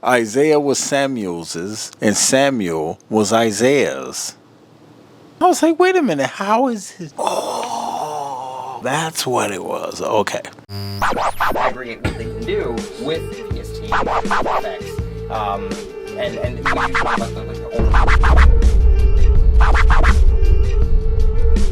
Isaiah was Samuel's, and Samuel was Isaiah's. I was like, wait a minute, how is it? Oh, that's what it was. Okay. Aggregate what they can do with PST effects, and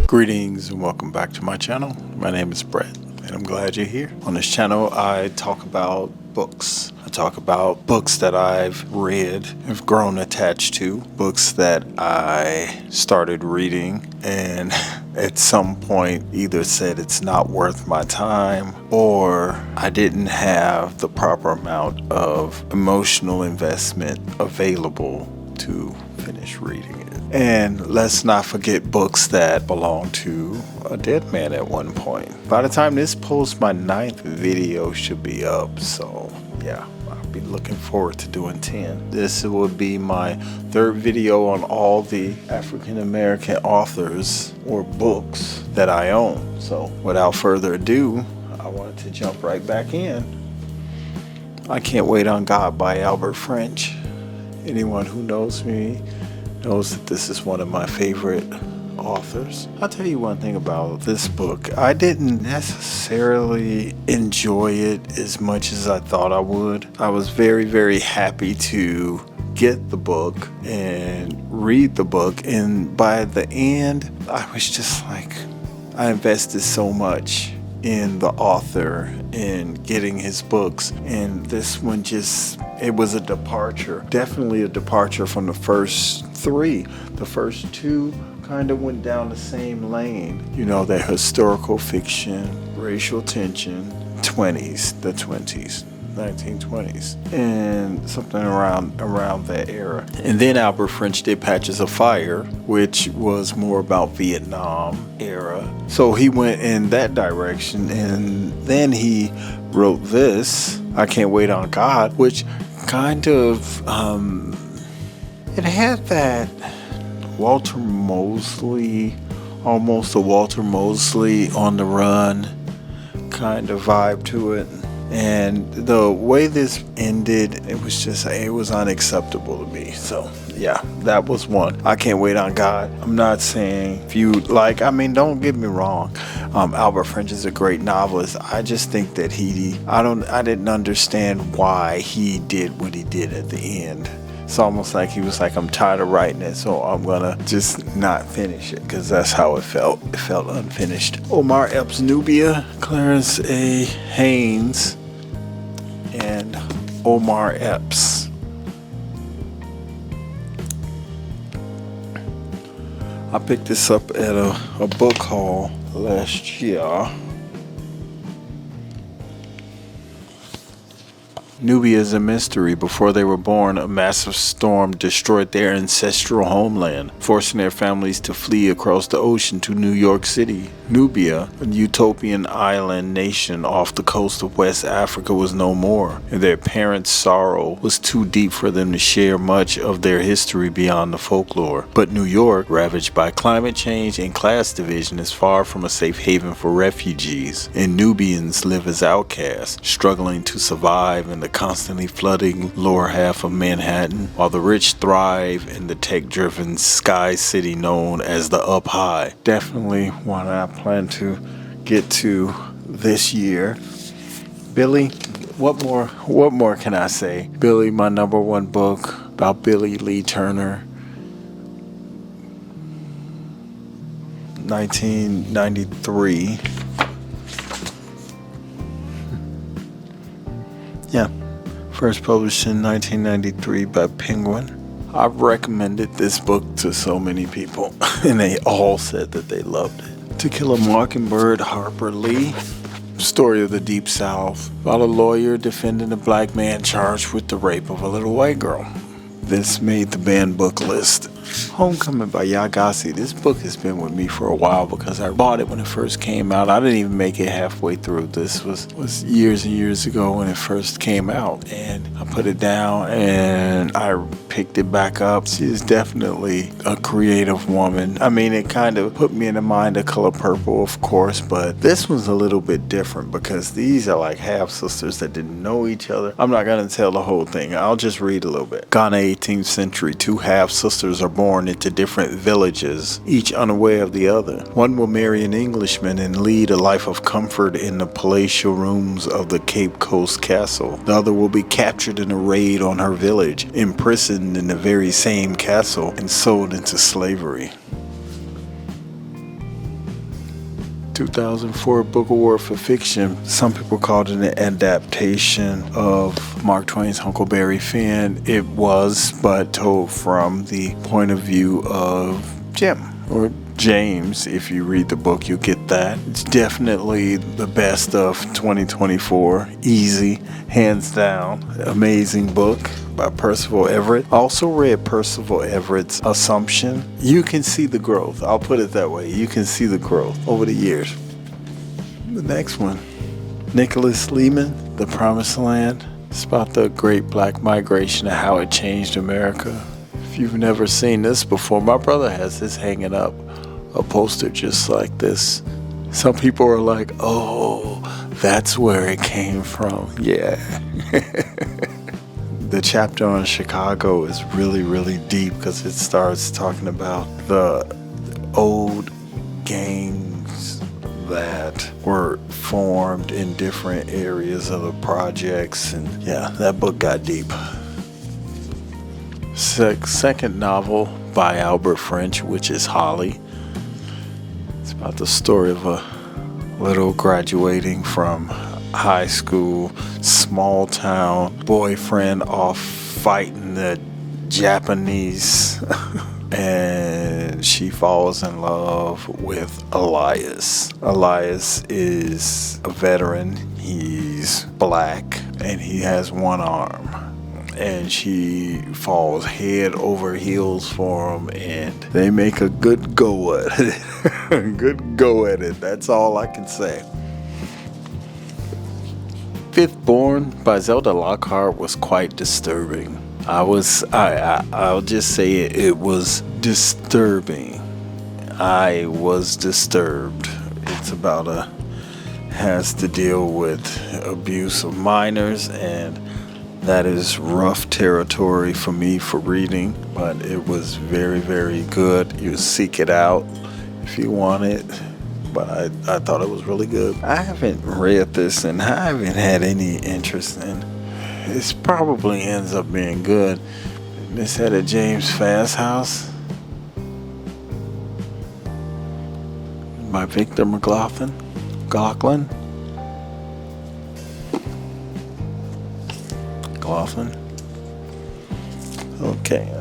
Greetings and welcome back to my channel. My name is Brett, and I'm glad you're here. On this channel, I talk about books. I talk about books that I've read, have grown attached to, books that I started reading and at some point either said it's not worth my time or I didn't have the proper amount of emotional investment available to finish reading it. And let's not forget books that belong to a dead man at one point. By the time this posts, my 9th video should be up. So yeah, I'll be looking forward to doing 10. This will be my 3rd video on all the African American authors or books that I own. So without further ado, I wanted to jump right back in. I Can't Wait on God by Albert French. Anyone who knows me knows that this is one of my favorite authors. I'll tell you one thing about this book. I didn't necessarily enjoy it as much as I thought I would. I was very, very happy to get the book and read the book, and by the end, I was just like, I invested so much in the author and getting his books, and this one just, it was a departure, definitely a departure from the first 3. The first 2 kind of went down the same lane, you know, that historical fiction, racial tension, the 1920s, and something around that era. And then Albert French did Patches of Fire, which was more about Vietnam era. So he went in that direction, and then he wrote this, I Can't Wait on God, which kind of, it had that Walter Mosley, almost a Walter Mosley on the run kind of vibe to it. And the way this ended, it was unacceptable to me. So yeah, that was one. I Can't Wait on God. I'm not saying if you like, I mean, don't get me wrong. Albert French is a great novelist. I just think that I didn't understand why he did what he did at the end. It's almost like he was like, I'm tired of writing it, so I'm gonna just not finish it, because that's how it felt. It felt unfinished. Omar Epps, Nubia, Clarence A. Haynes, and Omar Epps. I picked this up at a book haul last year. Nubia is a mystery. Before they were born, a massive storm destroyed their ancestral homeland, forcing their families to flee across the ocean to New York City. Nubia, a utopian island nation off the coast of West Africa, was no more, and their parents' sorrow was too deep for them to share much of their history beyond the folklore. But New York, ravaged by climate change and class division, is far from a safe haven for refugees, and Nubians live as outcasts, struggling to survive in the constantly flooding lower half of Manhattan, while the rich thrive in the tech-driven sky city known as the Up High. Definitely one I plan to get to this year. Billy, what more can I say? Billy, my #1 book about Billy Lee Turner, 1993. Yeah, first published in 1993 by Penguin. I've recommended this book to so many people, and they all said that they loved it. To Kill a Mockingbird, Harper Lee. Story of the Deep South, about a lawyer defending a black man charged with the rape of a little white girl. This made the banned book list. Homecoming by Yagasi. This book has been with me for a while because I bought it when it first came out. I didn't even make it halfway through. This was years and years ago when it first came out. And I put it down and I picked it back up. She is definitely a creative woman. I mean, it kind of put me in the mind of Color Purple, of course, but this one's a little bit different because these are like half sisters that didn't know each other. I'm not going to tell the whole thing. I'll just read a little bit. Ghana, 18th century. Two half sisters are born into different villages, each unaware of the other. One will marry an Englishman and lead a life of comfort in the palatial rooms of the Cape Coast castle. The other will be captured in a raid on her village, imprisoned in the very same castle, and sold into slavery. 2004 Book Award for Fiction. Some people called it an adaptation of Mark Twain's Huckleberry Finn. It was, but told from the point of view of Jim or James. If you read the book, you'll get that. It's definitely the best of 2024. Easy, hands down. Amazing book by Percival Everett. Also read Percival Everett's Assumption. You can see the growth. I'll put it that way. You can see the growth over the years. The next one, Nicholas Lehman, The Promised Land. It's about the Great Black Migration and how it changed America. If you've never seen this before, my brother has this hanging up, a poster just like this. Some people are like, oh, that's where it came from. Yeah. The chapter on Chicago is really, really deep because it starts talking about the old gangs that were formed in different areas of the projects. And yeah, that book got deep. Second novel by Albert French, which is Holly. It's about the story of a little graduating from high school, small town, boyfriend off fighting the Japanese, and she falls in love with Elias. Elias is a veteran. He's black and he has one arm, and she falls head over heels for him, and they make a good go at it. Good go at it. That's all I can say. Fifth Born by Zelda Lockhart was quite disturbing. I'll just say it was disturbing. I was disturbed. It's about has to deal with abuse of minors, and that is rough territory for me for reading, but it was very, very good. You seek it out if you want it. But I thought it was really good. I haven't read this and I haven't had any interest in it. This probably ends up being good. Miss Etta James Fasthouse by Victor McLaughlin. Okay,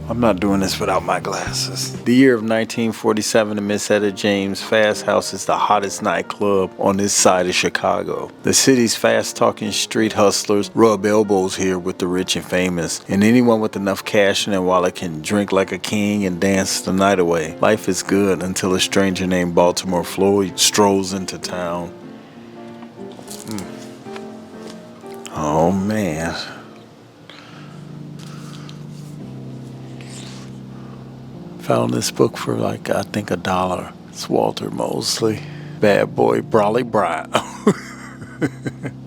I'm not doing this without my glasses. The year of 1947 in Miss Etta James Fasthouse is the hottest nightclub on this side of Chicago. The city's fast-talking street hustlers rub elbows here with the rich and famous, and anyone with enough cash in their wallet can drink like a king and dance the night away. Life is good until a stranger named Baltimore Floyd strolls into town. Oh man. Found this book for like, I think $1. It's Walter Mosley. Bad Boy Brawley Brown.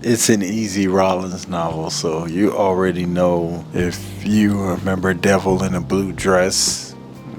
It's an Easy Rollins novel, so you already know. If you remember Devil in a Blue Dress,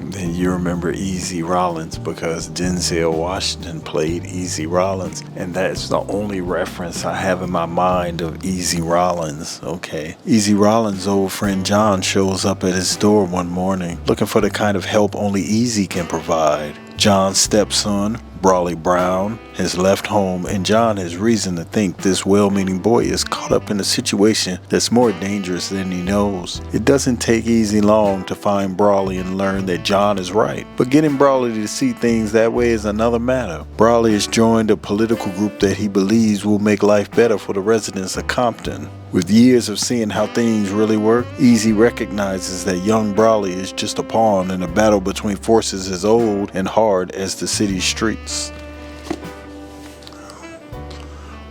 then you remember Easy Rollins because Denzel Washington played Easy Rollins, and that's the only reference I have in my mind of Easy Rollins. Okay, Easy Rollins' old friend John shows up at his door one morning looking for the kind of help only Easy can provide. John's stepson, Brawley Brown, has left home, and John has reason to think this well-meaning boy is caught up in a situation that's more dangerous than he knows. It doesn't take easy long to find Brawley and learn that John is right, but getting Brawley to see things that way is another matter. Brawley has joined a political group that he believes will make life better for the residents of Compton. With years of seeing how things really work, Easy recognizes that young Brawley is just a pawn in a battle between forces as old and hard as the city's streets.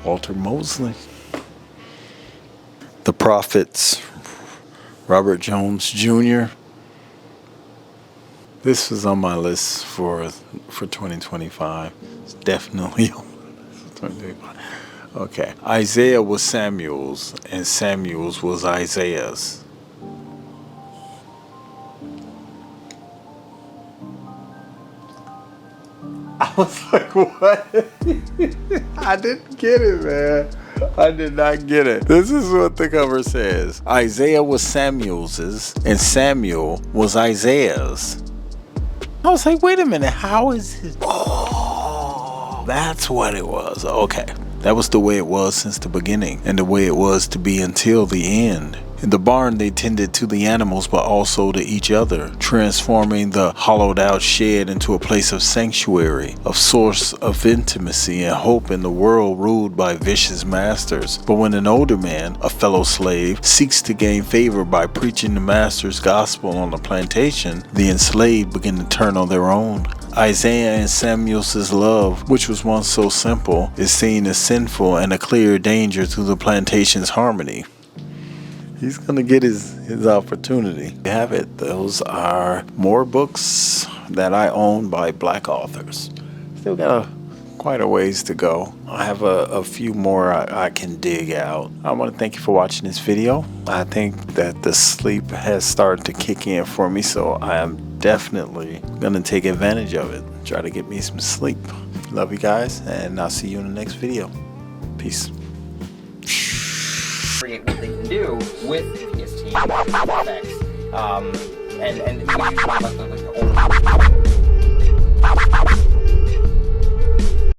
Walter Mosley. The Prophets. Robert Jones Jr. This was on my list for 2025. It's definitely on my list for 2025. Okay. Isaiah was Samuel's, and Samuel's was Isaiah's. I was like, what? I didn't get it, man. I did not get it. This is what the cover says. Isaiah was Samuel's, and Samuel was Isaiah's. I was like, wait a minute, how is it? Oh, that's what it was. Okay. That was the way it was since the beginning, and the way it was to be until the end. In the barn, they tended to the animals, but also to each other, transforming the hollowed out shed into a place of sanctuary, a source of intimacy and hope in the world ruled by vicious masters. But when an older man, a fellow slave, seeks to gain favor by preaching the master's gospel on the plantation, the enslaved begin to turn on their own. Isaiah and Samuel's love, which was once so simple, is seen as sinful and a clear danger to the plantation's harmony. He's gonna get his opportunity. You have it. Those are more books that I own by black authors. Still got quite a ways to go. I have a few more I can dig out. I want to thank you for watching this video. I think that the sleep has started to kick in for me, so I am definitely gonna take advantage of it. Try to get me some sleep. Love you guys, and I'll see you in the next video. Peace. What they can do with PST effects, and like